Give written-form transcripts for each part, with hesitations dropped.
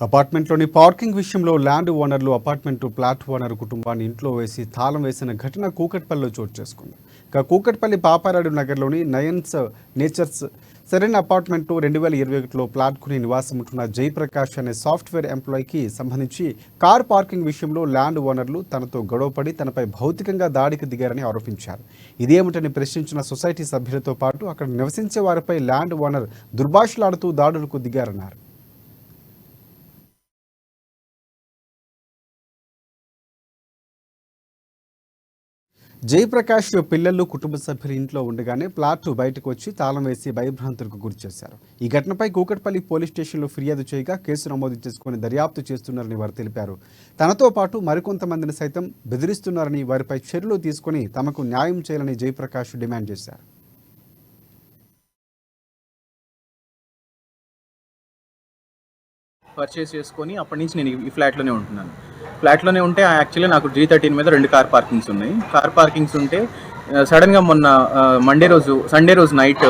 అపార్ట్మెంట్లోని parking విషయంలో land ఓనర్లు apartment flat owner కుటుంబాన్ని ఇంట్లో వేసి తాళం వేసిన ఘటన కూకట్పల్లిలో చోటు చేసుకుంది. ఇక కూకట్పల్లి పాపారాడు నగర్లోని నయన్స్ నేచర్స్ సెరెన్ అపార్ట్మెంట్ 2021లో ఫ్లాట్ కొని నివాసం ఉంటున్న జయప్రకాష్ అనే సాఫ్ట్వేర్ ఎంప్లాయీకి సంబంధించి కార్ పార్కింగ్ విషయంలో ల్యాండ్ ఓనర్లు తనతో గొడవపడి తనపై భౌతికంగా దాడికి దిగారని ఆరోపించారు. ఇదేమిటని ప్రశ్నించిన సొసైటీ సభ్యులతో పాటు అక్కడ నివసించే వారిపై ల్యాండ్ ఓనర్ దుర్భాషలాడుతూ దాడులకు దిగారన్నారు. జయప్రకాష్ పిల్లలు కుటుంబ సభ్యులు ఇంట్లో ఉండగానే ఫ్లాట్ బయటకు వచ్చి తాళం వేసి భయభ్రాంతులకు గురి చేశారు. ఈ ఘటనపై కూకట్పల్లి పోలీస్ స్టేషన్లో ఫిర్యాదు చేయగా కేసు నమోదు చేసుకుని దర్యాప్తు చేస్తున్నారని వారు తెలిపారు. తనతో పాటు మరికొంతమందిని సైతం బెదిరిస్తున్నారని, వారిపై చర్యలు తీసుకుని తమకు న్యాయం చేయాలని జయప్రకాష్ డిమాండ్ చేశారు. పర్చేస్ చేసుకొని అప్పటి నుంచి నేను ఈ ఫ్లాట్లోనే ఉంటున్నాను. ఫ్లాట్లోనే ఉంటే యాక్చువల్లీ నాకు G13 మీద 2 కార్ పార్కింగ్స్ ఉన్నాయి. కార్ పార్కింగ్స్ ఉంటే సడన్గా మొన్న సండే రోజు నైట్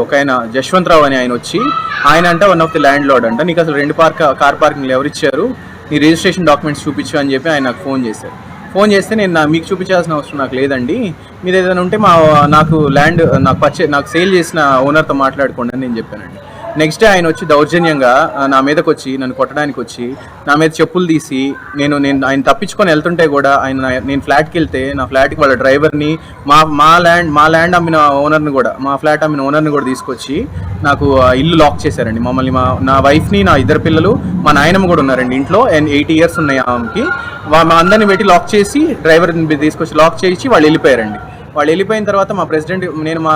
ఒక ఆయన జశ్వంతరావు అని ఆయన వచ్చి, ఆయన అంటే one of the land lord అంట, నీకు అసలు 2 కార్ పార్కింగ్లు ఎవరు ఇచ్చారు, నీ రిజిస్ట్రేషన్ డాక్యుమెంట్స్ చూపించు అని చెప్పి ఆయన నాకు ఫోన్ చేశారు. ఫోన్ చేస్తే నేను మీకు చూపించాల్సిన అవసరం నాకు లేదండి, మీరు ఏదైనా ఉంటే నాకు ల్యాండ్ నాకు సేల్ చేసిన ఓనర్తో మాట్లాడుకోండి అని నేను చెప్పానండి. నెక్స్ట్ డే ఆయన వచ్చి దౌర్జన్యంగా నా మీదకి వచ్చి నన్ను కొట్టడానికి వచ్చి నా మీద చెప్పులు తీసి నేను ఆయన తప్పించుకొని వెళ్తుంటే కూడా నేను ఫ్లాట్కి వెళ్తే నా ఫ్లాట్కి వాళ్ళ డ్రైవర్ని మా ల్యాండ్ అమ్మిన ఓనర్ని కూడా, మా ఫ్లాట్ అమ్మిన ఓనర్ని కూడా తీసుకొచ్చి నాకు ఇల్లు లాక్ చేశారండి. మమ్మల్ని నా వైఫ్ని, నా 2 పిల్లలు, మా నాయనమ్మ కూడా ఉన్నారండి ఇంట్లో. 8 years ఉన్నాయి ఆమెకి. మా అందరిని పెట్టి లాక్ చేసి డ్రైవర్ని తీసుకొచ్చి లాక్ చేసి వాళ్ళు వెళ్ళిపోయారండి. వాళ్ళు వెళ్ళిపోయిన తర్వాత మా ప్రెసిడెంట్, నేను మా